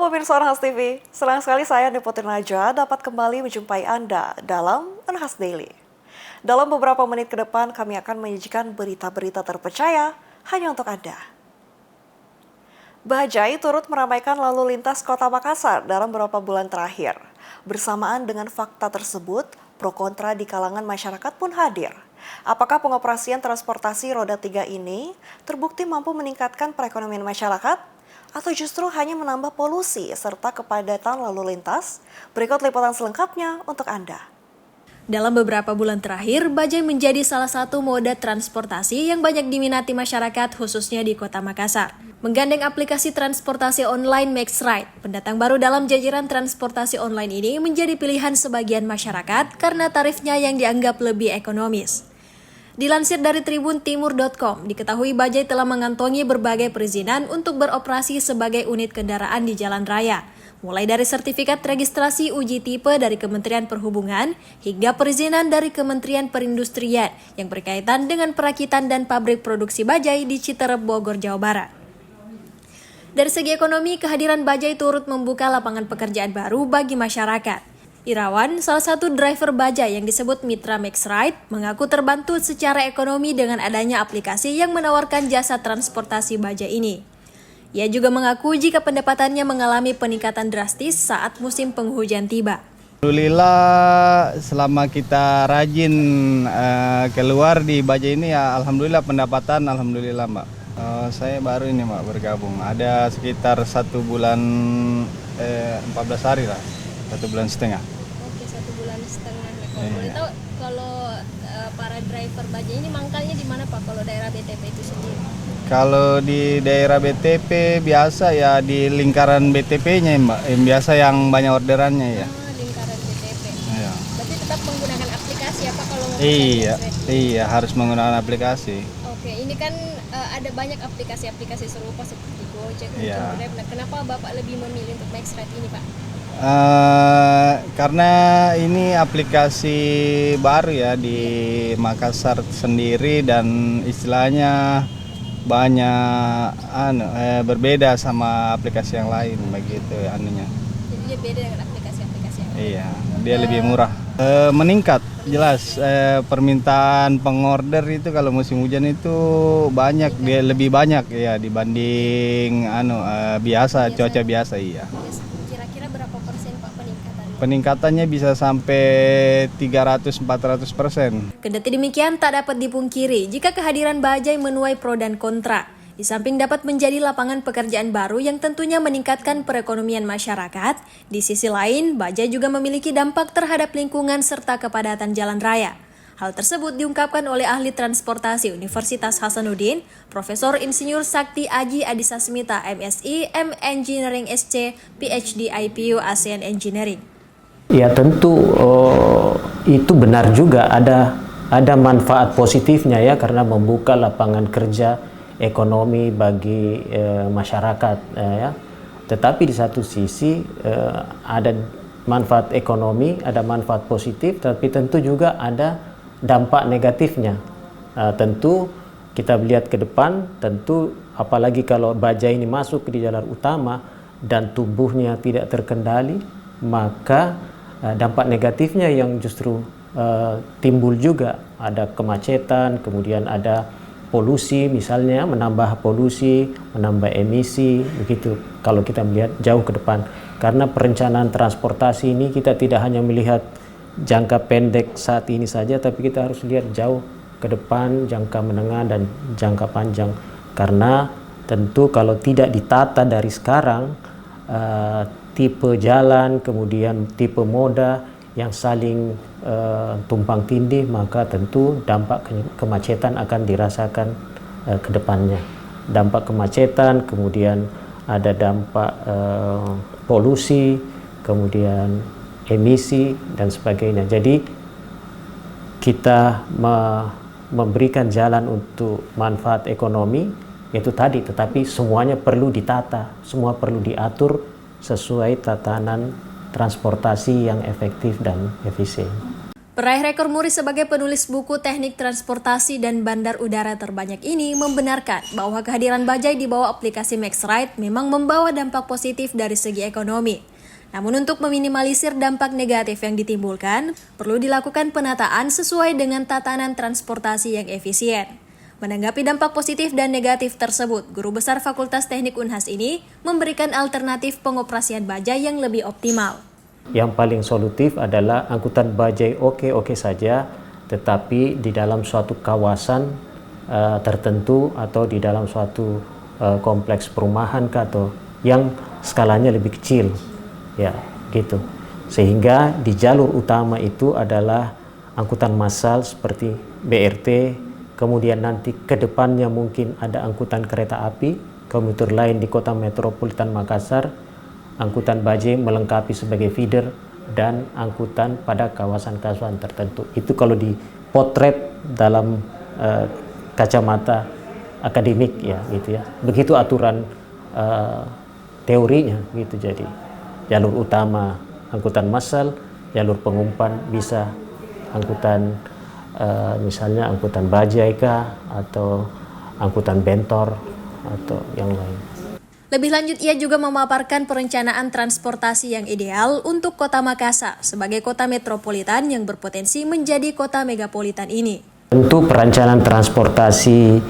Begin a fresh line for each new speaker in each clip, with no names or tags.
pemirsa Unhas TV, senang sekali saya Niputin Naja dapat kembali menjumpai Anda dalam Unhas Daily. Dalam beberapa menit ke depan kami akan menyajikan berita-berita terpercaya hanya untuk Anda. Bajai turut meramaikan lalu lintas kota Makassar dalam beberapa bulan terakhir. Bersamaan dengan fakta tersebut, pro kontra di kalangan masyarakat pun hadir. Apakah pengoperasian transportasi roda 3 ini terbukti mampu meningkatkan perekonomian masyarakat? Atau justru hanya menambah polusi serta kepadatan lalu lintas? Berikut liputan selengkapnya untuk Anda.
Dalam beberapa bulan terakhir, bajai menjadi salah satu moda transportasi yang banyak diminati masyarakat khususnya di Kota Makassar. Menggandeng aplikasi transportasi online MaxRide, pendatang baru dalam jajaran transportasi online ini menjadi pilihan sebagian masyarakat karena tarifnya yang dianggap lebih ekonomis. Dilansir dari tribuntimur.com, diketahui bajai telah mengantongi berbagai perizinan untuk beroperasi sebagai unit kendaraan di jalan raya, mulai dari sertifikat registrasi uji tipe dari Kementerian Perhubungan hingga perizinan dari Kementerian Perindustrian yang berkaitan dengan perakitan dan pabrik produksi bajai di Citerep, Bogor, Jawa Barat. Dari segi ekonomi, kehadiran bajai turut membuka lapangan pekerjaan baru bagi masyarakat. Irawan, salah satu driver bajai yang disebut Mitra MaxRide, mengaku terbantu secara ekonomi dengan adanya aplikasi yang menawarkan jasa transportasi bajai ini. Ia juga mengaku jika pendapatannya mengalami peningkatan drastis saat musim penghujan tiba.
Alhamdulillah, selama kita rajin keluar di bajai ini ya alhamdulillah pendapatan alhamdulillah Mbak. Saya baru ini Mbak bergabung, ada sekitar 1 bulan 14 hari lah, 1 bulan setengah.
Oke, 1 bulan setengah. Kalau boleh tahu, kalau para driver bajai ini mangkalnya di mana Pak, kalau daerah BTP itu sendiri?
Kalau di daerah BTP biasa ya di lingkaran BTP-nya Mbak, yang biasa yang banyak orderannya ya.
Lingkaran BTP.
Iya.
Berarti tetap menggunakan aplikasi apa kalau mau
Iya harus menggunakan aplikasi.
Oke, ini kan ada banyak aplikasi-aplikasi serupa seperti Gojek,
Iya.
Grab. Nah, kenapa Bapak lebih memilih untuk MaxRide ini Pak?
Karena ini aplikasi baru ya di Makassar sendiri dan istilahnya banyak berbeda sama aplikasi yang lain begitu anunya.
Jadi dia beda dengan aplikasi-aplikasi yang lain.
Iya, dia lebih murah. Meningkat jelas permintaan pengorder itu kalau musim hujan itu banyak, dia lebih banyak ya dibanding biasa cuaca biasa iya.
Kira-kira berapa persen Pak peningkatannya?
Peningkatannya bisa sampai 300-400%.
Kendati demikian, tak dapat dipungkiri jika kehadiran bajai menuai pro dan kontra. Di samping dapat menjadi lapangan pekerjaan baru yang tentunya meningkatkan perekonomian masyarakat, di sisi lain, bajai juga memiliki dampak terhadap lingkungan serta kepadatan jalan raya. Hal tersebut diungkapkan oleh ahli transportasi Universitas Hasanuddin, Profesor Insinyur Sakti Aji Adisasmita MSI, M Engineering SC, PhD IPU ASEAN Engineering.
Ya tentu itu benar juga ada manfaat positifnya ya karena membuka lapangan kerja ekonomi bagi masyarakat ya. Tetapi di satu sisi ada manfaat ekonomi, ada manfaat positif, tapi tentu juga ada dampak negatifnya. Tentu kita lihat ke depan, tentu apalagi kalau bajai ini masuk di jalan utama dan tubuhnya tidak terkendali, maka dampak negatifnya yang justru timbul juga, ada kemacetan, kemudian ada polusi misalnya, menambah polusi, menambah emisi, begitu kalau kita melihat jauh ke depan. Karena perencanaan transportasi ini kita tidak hanya melihat jangka pendek saat ini saja, tapi kita harus lihat jauh ke depan, jangka menengah dan jangka panjang. Karena tentu kalau tidak ditata dari sekarang, tipe jalan, kemudian tipe moda yang saling tumpang tindih, maka tentu dampak kemacetan akan dirasakan ke depannya. Dampak kemacetan, kemudian ada dampak polusi, kemudian emisi dan sebagainya. Jadi kita memberikan jalan untuk manfaat ekonomi itu tadi, tetapi semuanya perlu ditata, semua perlu diatur sesuai tatanan transportasi yang efektif dan efisien.
Peraih rekor muri sebagai penulis buku teknik transportasi dan bandar udara terbanyak ini membenarkan bahwa kehadiran bajai di bawah aplikasi MaxRide memang membawa dampak positif dari segi ekonomi. Namun untuk meminimalisir dampak negatif yang ditimbulkan, perlu dilakukan penataan sesuai dengan tatanan transportasi yang efisien. Menanggapi dampak positif dan negatif tersebut, Guru Besar Fakultas Teknik Unhas ini memberikan alternatif pengoperasian bajai yang lebih optimal.
Yang paling solutif adalah angkutan bajai oke saja, tetapi di dalam suatu kawasan tertentu atau di dalam suatu kompleks perumahan atau yang skalanya lebih kecil, ya gitu. Sehingga di jalur utama itu adalah angkutan massal seperti BRT, kemudian nanti ke depannya mungkin ada angkutan kereta api, komuter lain di Kota Metropolitan Makassar, angkutan bajai melengkapi sebagai feeder, dan angkutan pada kawasan-kawasan tertentu. Itu kalau dipotret dalam kacamata akademik ya gitu ya. Begitu aturan teorinya gitu. Jadi jalur utama angkutan massal, jalur pengumpan bisa angkutan misalnya angkutan bajai kah, atau angkutan bentor atau yang lain.
Lebih lanjut, ia juga memaparkan perencanaan transportasi yang ideal untuk Kota Makassar sebagai kota metropolitan yang berpotensi menjadi kota megapolitan ini.
Tentu perencanaan transportasi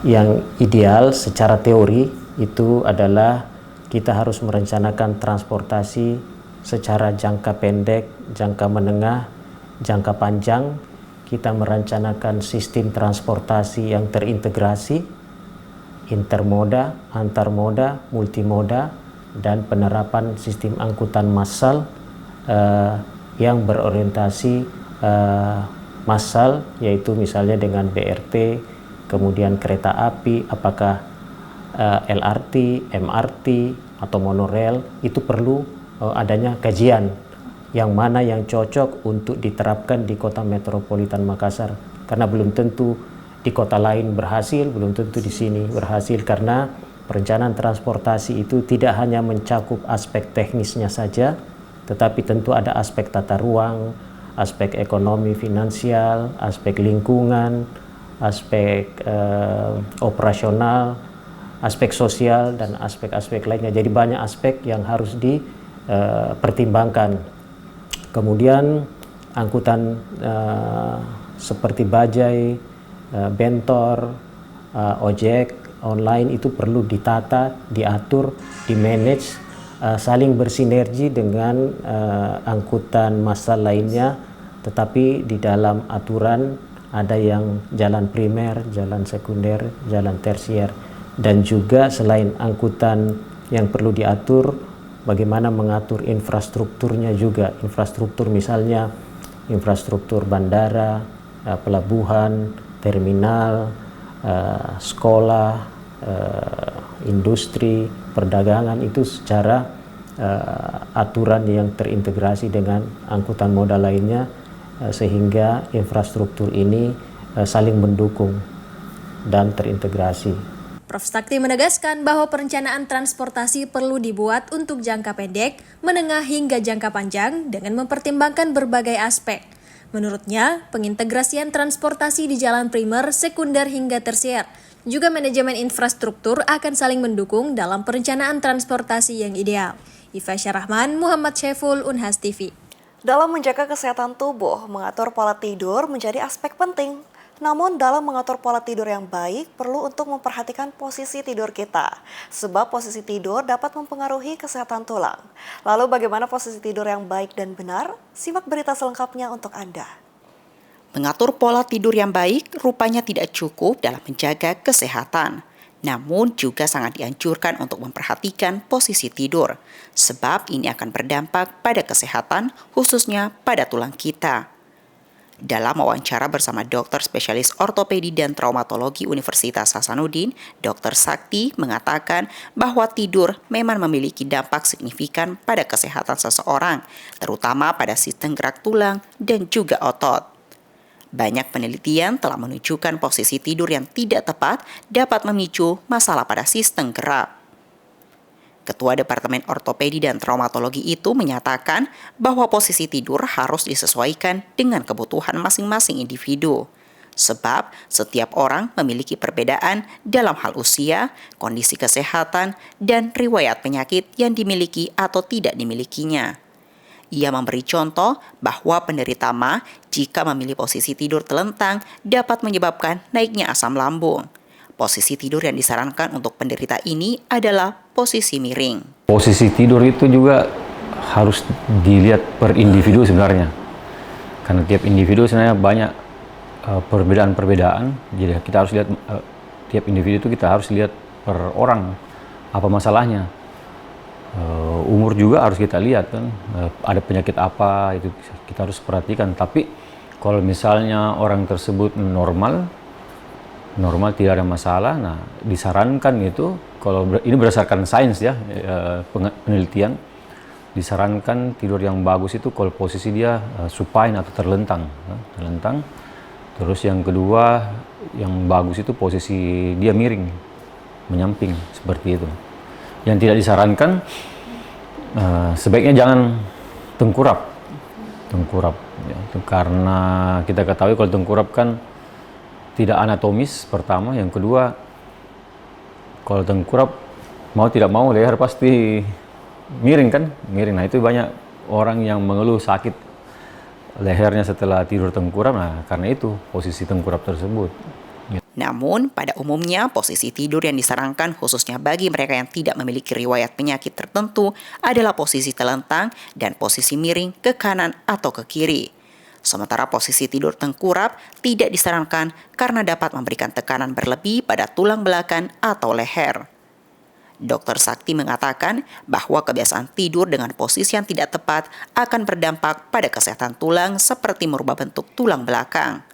yang ideal secara teori itu adalah kita harus merencanakan transportasi secara jangka pendek, jangka menengah, jangka panjang. Kita merencanakan sistem transportasi yang terintegrasi, intermoda, antarmoda, multimoda, dan penerapan sistem angkutan massal yang berorientasi massal, yaitu misalnya dengan BRT, kemudian kereta api, apakah LRT, MRT, atau monorail. Itu perlu adanya kajian yang mana yang cocok untuk diterapkan di Kota Metropolitan Makassar, karena belum tentu di kota lain berhasil, belum tentu di sini berhasil, karena perencanaan transportasi itu tidak hanya mencakup aspek teknisnya saja, tetapi tentu ada aspek tata ruang, aspek ekonomi finansial, aspek lingkungan, aspek operasional, aspek sosial, dan aspek-aspek lainnya. Jadi banyak aspek yang harus dipertimbangkan. Kemudian angkutan seperti bajai, bentor, ojek online itu perlu ditata, diatur, dimanage, saling bersinergi dengan angkutan massal lainnya, tetapi di dalam aturan ada yang jalan primer, jalan sekunder, jalan tersier, dan juga selain angkutan yang perlu diatur, bagaimana mengatur infrastrukturnya juga, infrastruktur misalnya infrastruktur bandara, pelabuhan, terminal, sekolah, industri, perdagangan, itu secara aturan yang terintegrasi dengan angkutan moda lainnya, sehingga infrastruktur ini saling mendukung dan terintegrasi.
Prof. Sakti menegaskan bahwa perencanaan transportasi perlu dibuat untuk jangka pendek, menengah hingga jangka panjang dengan mempertimbangkan berbagai aspek. Menurutnya, pengintegrasian transportasi di jalan primer, sekunder hingga tersier, juga manajemen infrastruktur akan saling mendukung dalam perencanaan transportasi yang ideal. Iva Syarahman, Muhammad Syaiful, Unhas TV.
Dalam menjaga kesehatan tubuh, mengatur pola tidur menjadi aspek penting. Namun dalam mengatur pola tidur yang baik, perlu untuk memperhatikan posisi tidur kita. Sebab posisi tidur dapat mempengaruhi kesehatan tulang. Lalu bagaimana posisi tidur yang baik dan benar? Simak berita selengkapnya untuk Anda.
Mengatur pola tidur yang baik rupanya tidak cukup dalam menjaga kesehatan. Namun juga sangat dianjurkan untuk memperhatikan posisi tidur. Sebab ini akan berdampak pada kesehatan, khususnya pada tulang kita. Dalam wawancara bersama dokter spesialis ortopedi dan traumatologi Universitas Hasanuddin, Dr. Sakti mengatakan bahwa tidur memang memiliki dampak signifikan pada kesehatan seseorang, terutama pada sistem gerak tulang dan juga otot. Banyak penelitian telah menunjukkan posisi tidur yang tidak tepat dapat memicu masalah pada sistem gerak. Ketua Departemen Ortopedi dan Traumatologi itu menyatakan bahwa posisi tidur harus disesuaikan dengan kebutuhan masing-masing individu. Sebab setiap orang memiliki perbedaan dalam hal usia, kondisi kesehatan, dan riwayat penyakit yang dimiliki atau tidak dimilikinya. Ia memberi contoh bahwa penderita MA jika memilih posisi tidur telentang dapat menyebabkan naiknya asam lambung. Posisi tidur yang disarankan untuk penderita ini adalah posisi miring.
Posisi tidur itu juga harus dilihat per individu sebenarnya. Karena tiap individu sebenarnya banyak perbedaan-perbedaan. Jadi kita harus lihat tiap individu itu kita harus lihat per orang apa masalahnya. Umur juga harus kita lihat kan. Ada penyakit apa itu kita harus perhatikan. Tapi kalau misalnya orang tersebut normal tidak ada masalah, nah disarankan itu, kalau ini berdasarkan sains ya, penelitian, disarankan tidur yang bagus itu kalau posisi dia supine atau terlentang. Terus yang kedua yang bagus itu posisi dia miring, menyamping, seperti itu. Yang tidak disarankan sebaiknya jangan tengkurap ya, karena kita ketahui kalau tengkurap kan tidak anatomis pertama, yang kedua kalau tengkurap mau tidak mau leher pasti miring kan, nah itu banyak orang yang mengeluh sakit lehernya setelah tidur tengkurap, nah karena itu posisi tengkurap tersebut.
Namun, pada umumnya posisi tidur yang disarankan khususnya bagi mereka yang tidak memiliki riwayat penyakit tertentu adalah posisi telentang dan posisi miring ke kanan atau ke kiri. Sementara posisi tidur tengkurap tidak disarankan karena dapat memberikan tekanan berlebih pada tulang belakang atau leher. Dr. Sakti mengatakan bahwa kebiasaan tidur dengan posisi yang tidak tepat akan berdampak pada kesehatan tulang seperti merubah bentuk tulang belakang,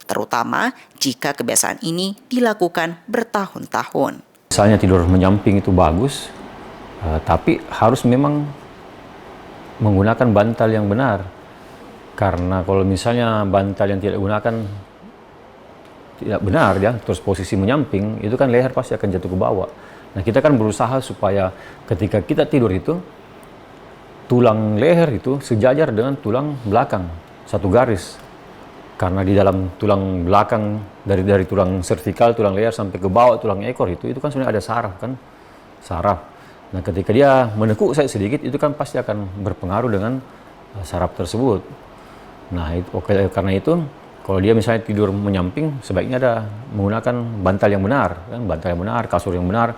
terutama jika kebiasaan ini dilakukan bertahun-tahun.
Misalnya tidur menyamping itu bagus, tapi harus memang menggunakan bantal yang benar. Karena kalau misalnya bantal yang tidak digunakan tidak benar ya, terus posisi menyamping, itu kan leher pasti akan jatuh ke bawah. Nah kita kan berusaha supaya ketika kita tidur itu, tulang leher itu sejajar dengan tulang belakang, satu garis. Karena di dalam tulang belakang, dari tulang servikal, tulang leher sampai ke bawah tulang ekor itu kan sebenarnya ada saraf kan, saraf. Nah ketika dia menekuk sedikit, itu kan pasti akan berpengaruh dengan saraf tersebut. Nah, karena itu kalau dia misalnya tidur menyamping, sebaiknya ada menggunakan bantal yang benar, kan? Bantal yang benar, kasur yang benar.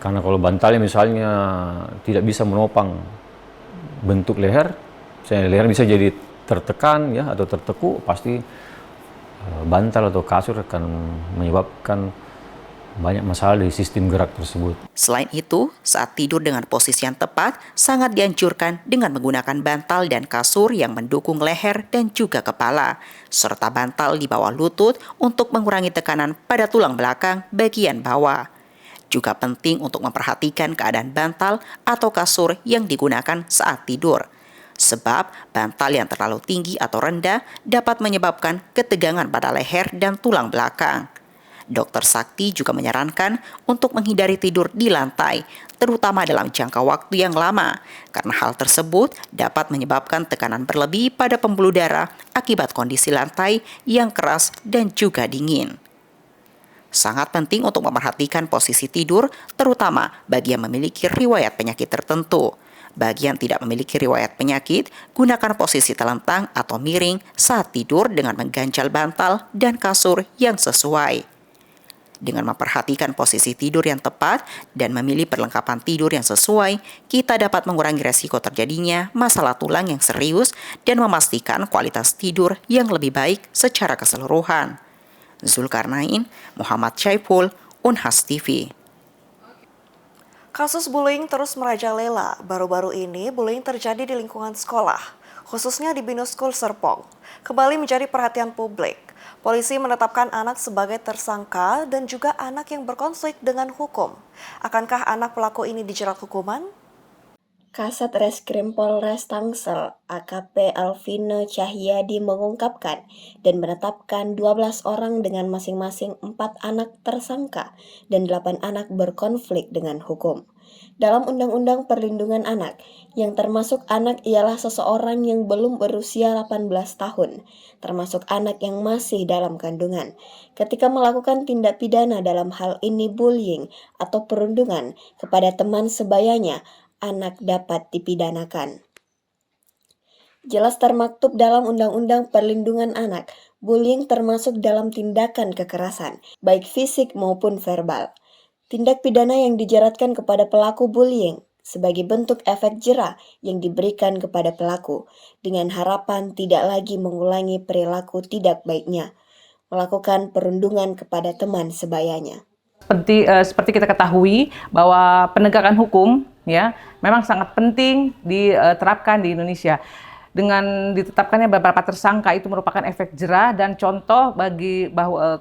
Karena kalau bantalnya misalnya tidak bisa menopang bentuk leher, misalnya leher bisa jadi tertekan ya atau tertekuk, pasti bantal atau kasur akan menyebabkan banyak masalah di sistem gerak tersebut.
Selain itu, saat tidur dengan posisi yang tepat, sangat dianjurkan dengan menggunakan bantal dan kasur yang mendukung leher dan juga kepala, serta bantal di bawah lutut untuk mengurangi tekanan pada tulang belakang bagian bawah. Juga penting untuk memperhatikan keadaan bantal atau kasur yang digunakan saat tidur, sebab bantal yang terlalu tinggi atau rendah dapat menyebabkan ketegangan pada leher dan tulang belakang. Dr. Sakti juga menyarankan untuk menghindari tidur di lantai, terutama dalam jangka waktu yang lama, karena hal tersebut dapat menyebabkan tekanan berlebih pada pembuluh darah akibat kondisi lantai yang keras dan juga dingin. Sangat penting untuk memperhatikan posisi tidur, terutama bagi yang memiliki riwayat penyakit tertentu. Bagi yang tidak memiliki riwayat penyakit, gunakan posisi telentang atau miring saat tidur dengan mengganjal bantal dan kasur yang sesuai. Dengan memperhatikan posisi tidur yang tepat dan memilih perlengkapan tidur yang sesuai, kita dapat mengurangi resiko terjadinya masalah tulang yang serius dan memastikan kualitas tidur yang lebih baik secara keseluruhan. Zulkarnain, Muhammad Syaiful, Unhas TV.
Kasus bullying terus merajalela. Baru-baru ini bullying terjadi di lingkungan sekolah, khususnya di Binus School Serpong. Kembali menjadi perhatian publik. Polisi menetapkan anak sebagai tersangka dan juga anak yang berkonflik dengan hukum. Akankah anak pelaku ini dijerat hukuman?
Kasat Reskrim Polres Tangsel, AKP Alvino Cahyadi mengungkapkan dan menetapkan 12 orang dengan masing-masing 4 anak tersangka dan 8 anak berkonflik dengan hukum. Dalam Undang-Undang Perlindungan Anak, yang termasuk anak ialah seseorang yang belum berusia 18 tahun, termasuk anak yang masih dalam kandungan. Ketika melakukan tindak pidana dalam hal ini bullying atau perundungan kepada teman sebayanya, anak dapat dipidanakan. Jelas termaktub dalam Undang-Undang Perlindungan Anak, bullying termasuk dalam tindakan kekerasan, baik fisik maupun verbal. Tindak pidana yang dijeratkan kepada pelaku bullying sebagai bentuk efek jera yang diberikan kepada pelaku, dengan harapan tidak lagi mengulangi perilaku tidak baiknya, melakukan perundungan kepada teman sebayanya.
Seperti kita ketahui bahwa penegakan hukum ya memang sangat penting diterapkan di Indonesia. Dengan ditetapkannya beberapa tersangka itu merupakan efek jera dan contoh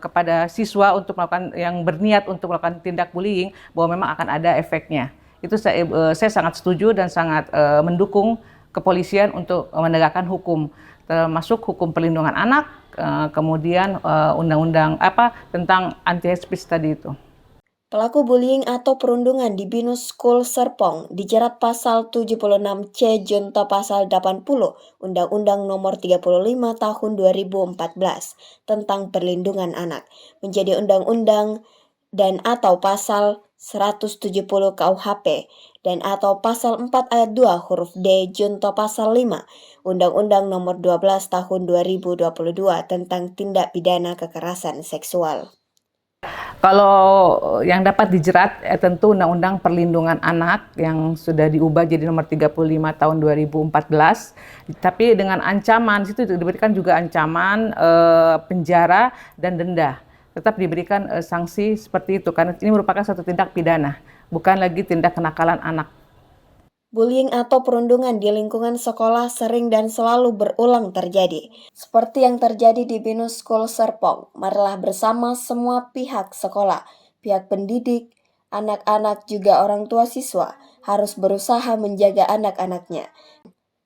kepada siswa untuk melakukan yang berniat untuk melakukan tindak bullying bahwa memang akan ada efeknya. Itu saya sangat setuju dan sangat mendukung kepolisian untuk menegakkan hukum, termasuk hukum perlindungan anak, kemudian undang-undang tentang anti hate speech tadi itu.
Pelaku bullying atau perundungan di Binus School Serpong dijerat pasal 76C junto pasal 80 Undang-Undang Nomor 35 Tahun 2014 tentang Perlindungan Anak menjadi undang-undang dan atau pasal 170 KUHP dan atau pasal 4 ayat 2 huruf D junto pasal 5 Undang-Undang Nomor 12 Tahun 2022 tentang Tindak Pidana Kekerasan Seksual.
Kalau yang dapat dijerat tentu Undang-Undang Perlindungan Anak yang sudah diubah jadi nomor 35 tahun 2014. Tapi dengan ancaman, situ diberikan juga ancaman penjara dan denda. Tetap diberikan sanksi seperti itu karena ini merupakan suatu tindak pidana, bukan lagi tindak kenakalan anak.
Bullying atau perundungan di lingkungan sekolah sering dan selalu berulang terjadi. Seperti yang terjadi di Binus School Serpong, marilah bersama semua pihak sekolah, pihak pendidik, anak-anak juga orang tua siswa harus berusaha menjaga anak-anaknya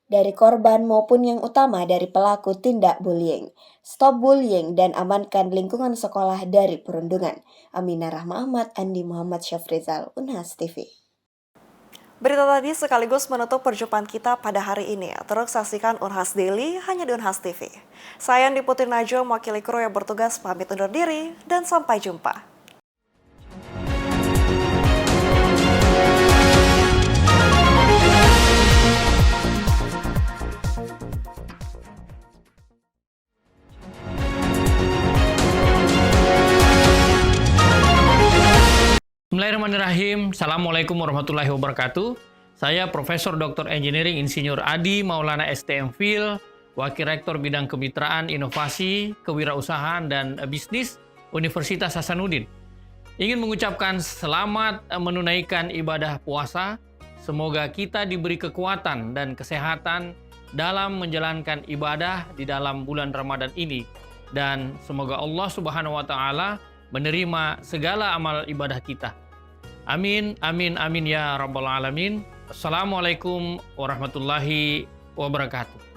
dari korban maupun yang utama dari pelaku tindak bullying. Stop bullying dan amankan lingkungan sekolah dari perundungan. Aminah Rahma Ahmad, Andi Muhammad Syafrizal, Unhas TV.
Berita tadi sekaligus menutup perjumpaan kita pada hari ini. Terus saksikan Unhas Daily hanya di Unhas TV. Saya Andi Putri Najwa, mewakili kru yang bertugas pamit undur diri dan sampai jumpa.
Bismillahirrahmanirrahim. Assalamualaikum warahmatullahi wabarakatuh. Saya Profesor Dr. Engineering Insinyur Adi Maulana STMPhil, Wakil Rektor Bidang Kemitraan, Inovasi, Kewirausahaan, dan Bisnis Universitas Hasanuddin. Ingin mengucapkan selamat menunaikan ibadah puasa. Semoga kita diberi kekuatan dan kesehatan dalam menjalankan ibadah di dalam bulan Ramadan ini. Dan semoga Allah Subhanahu wa Ta'ala menerima segala amal ibadah kita. Amin, amin, amin ya Rabbal Alamin. Assalamualaikum warahmatullahi wabarakatuh.